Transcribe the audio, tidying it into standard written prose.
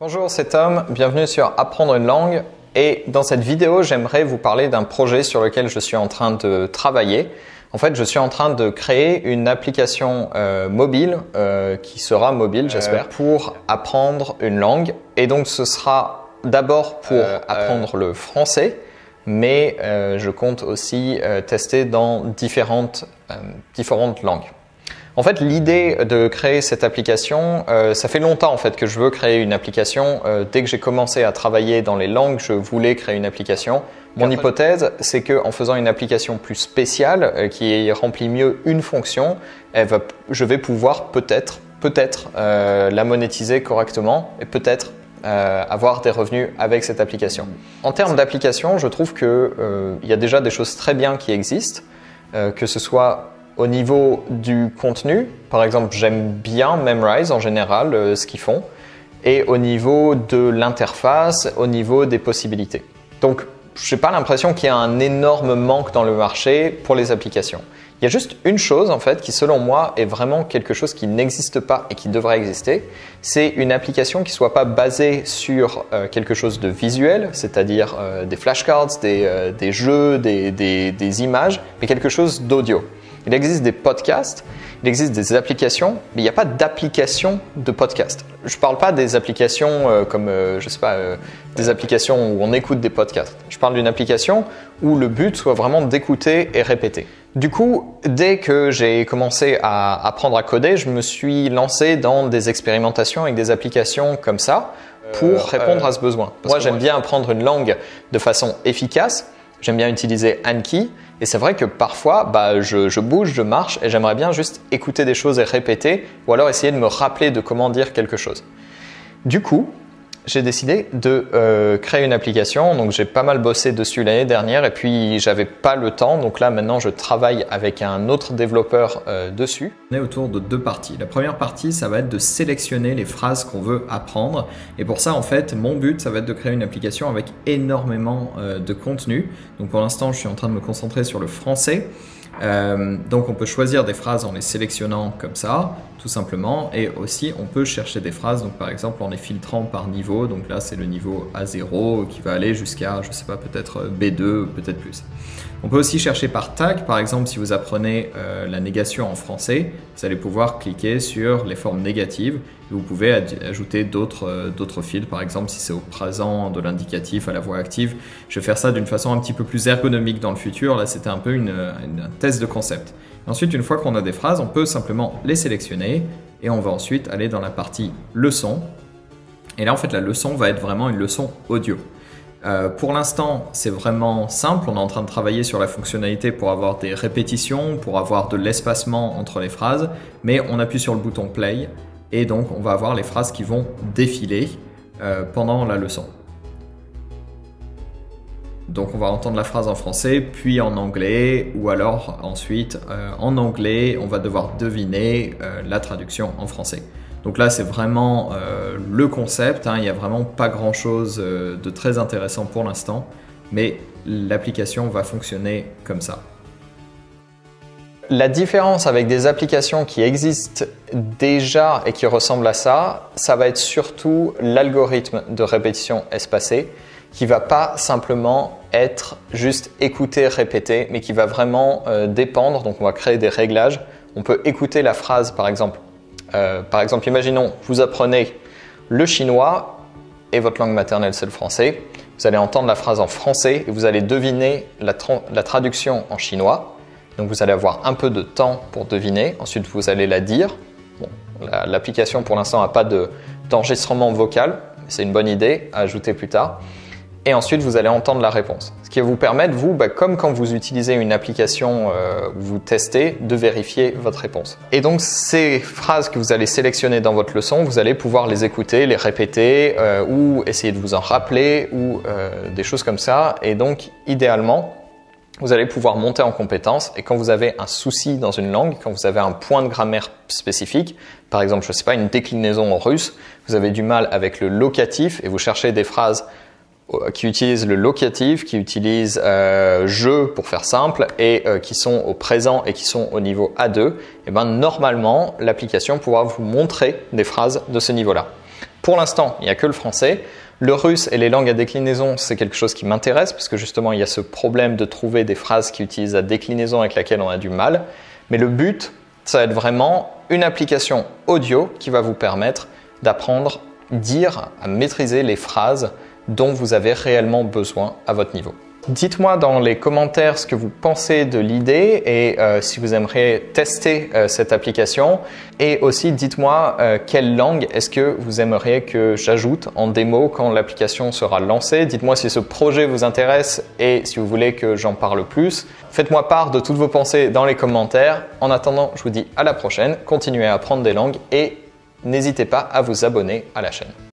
Bonjour, c'est Tom, bienvenue sur Apprendre une langue et dans cette vidéo, j'aimerais vous parler d'un projet sur lequel je suis en train de travailler. En fait, je suis en train de créer une application mobile qui sera mobile, j'espère, pour apprendre une langue. Et donc, ce sera d'abord pour apprendre le français, mais je compte aussi tester dans différentes langues. En fait, l'idée de créer cette application, ça fait longtemps en fait que je veux créer une application. Dès que j'ai commencé à travailler dans les langues, je voulais créer une application. Mon hypothèse, c'est qu'en faisant une application plus spéciale, qui remplit mieux une fonction, je vais pouvoir peut-être la monétiser correctement et peut-être avoir des revenus avec cette application. En termes d'application, je trouve qu'il y a déjà des choses très bien qui existent, que ce soit au niveau du contenu, par exemple, j'aime bien Memrise en général, ce qu'ils font, et au niveau de l'interface, au niveau des possibilités. Donc, je n'ai pas l'impression qu'il y a un énorme manque dans le marché pour les applications. Il y a juste une chose en fait qui, selon moi, est vraiment quelque chose qui n'existe pas et qui devrait exister. C'est une application qui ne soit pas basée sur quelque chose de visuel, c'est-à-dire des flashcards, des jeux, des images, mais quelque chose d'audio. Il existe des podcasts, il existe des applications, mais il n'y a pas d'application de podcast. Je ne parle pas des applications comme, je sais pas, des applications où on écoute des podcasts. Je parle d'une application où le but soit vraiment d'écouter et répéter. Du coup, dès que j'ai commencé à apprendre à coder, je me suis lancé dans des expérimentations avec des applications comme ça pour répondre à ce besoin. Moi, j'aime bien apprendre une langue de façon efficace. J'aime bien utiliser Anki et c'est vrai que parfois je bouge, je marche et j'aimerais bien juste écouter des choses et répéter ou alors essayer de me rappeler de comment dire quelque chose. Du coup, j'ai décidé de créer une application, donc j'ai pas mal bossé dessus l'année dernière et puis j'avais pas le temps, donc là maintenant je travaille avec un autre développeur dessus. On est autour de deux parties. La première partie, ça va être de sélectionner les phrases qu'on veut apprendre et pour ça en fait mon but ça va être de créer une application avec énormément de contenu. Donc pour l'instant je suis en train de me concentrer sur le français. Donc on peut choisir des phrases en les sélectionnant comme ça, tout simplement, et aussi on peut chercher des phrases, donc par exemple en les filtrant par niveau, donc là c'est le niveau A0 qui va aller jusqu'à, je sais pas, peut-être B2, peut-être plus. On peut aussi chercher par tag, par exemple si vous apprenez la négation en français, vous allez pouvoir cliquer sur les formes négatives, et vous pouvez ajouter d'autres fils, par exemple si c'est au présent de l'indicatif à la voix active. Je vais faire ça d'une façon un petit peu plus ergonomique dans le futur, là c'était un peu un test de concept. Ensuite, une fois qu'on a des phrases, on peut simplement les sélectionner et on va ensuite aller dans la partie leçon. Et là, en fait, la leçon va être vraiment une leçon audio. Pour l'instant, c'est vraiment simple. On est en train de travailler sur la fonctionnalité pour avoir des répétitions, pour avoir de l'espacement entre les phrases. Mais on appuie sur le bouton play et donc on va avoir les phrases qui vont défiler pendant la leçon. Donc on va entendre la phrase en français, puis en anglais, ou alors ensuite en anglais, on va devoir deviner la traduction en français. Donc là c'est vraiment le concept, hein, il n'y a vraiment pas grand chose de très intéressant pour l'instant, mais l'application va fonctionner comme ça. La différence avec des applications qui existent déjà et qui ressemblent à ça, ça va être surtout l'algorithme de répétition espacée, qui va pas simplement être juste écouter, répéter, mais qui va vraiment dépendre. Donc on va créer des réglages. On peut écouter la phrase par exemple. Imaginons, vous apprenez le chinois et votre langue maternelle c'est le français. Vous allez entendre la phrase en français et vous allez deviner la traduction en chinois. Donc vous allez avoir un peu de temps pour deviner. Ensuite vous allez la dire. Bon, l'application pour l'instant n'a pas d'enregistrement vocal. C'est une bonne idée à ajouter plus tard. Et ensuite, vous allez entendre la réponse. Ce qui va vous permettre, vous, comme quand vous utilisez une application où vous testez, de vérifier votre réponse. Et donc, ces phrases que vous allez sélectionner dans votre leçon, vous allez pouvoir les écouter, les répéter ou essayer de vous en rappeler ou des choses comme ça. Et donc, idéalement, vous allez pouvoir monter en compétence et quand vous avez un souci dans une langue, quand vous avez un point de grammaire spécifique, par exemple, je ne sais pas, une déclinaison en russe, vous avez du mal avec le locatif et vous cherchez des phrases qui utilisent le locatif, qui utilisent je pour faire simple et qui sont au présent et qui sont au niveau A2, et ben normalement l'application pourra vous montrer des phrases de ce niveau-là. Pour l'instant, il n'y a que le français. Le russe et les langues à déclinaison, c'est quelque chose qui m'intéresse parce que justement, il y a ce problème de trouver des phrases qui utilisent la déclinaison avec laquelle on a du mal. Mais le but, ça va être vraiment une application audio qui va vous permettre d'apprendre, à maîtriser les phrases dont vous avez réellement besoin à votre niveau. Dites-moi dans les commentaires ce que vous pensez de l'idée et si vous aimeriez tester cette application. Et aussi, dites-moi quelle langue est-ce que vous aimeriez que j'ajoute en démo quand l'application sera lancée. Dites-moi si ce projet vous intéresse et si vous voulez que j'en parle plus. Faites-moi part de toutes vos pensées dans les commentaires. En attendant, je vous dis à la prochaine. Continuez à apprendre des langues et n'hésitez pas à vous abonner à la chaîne.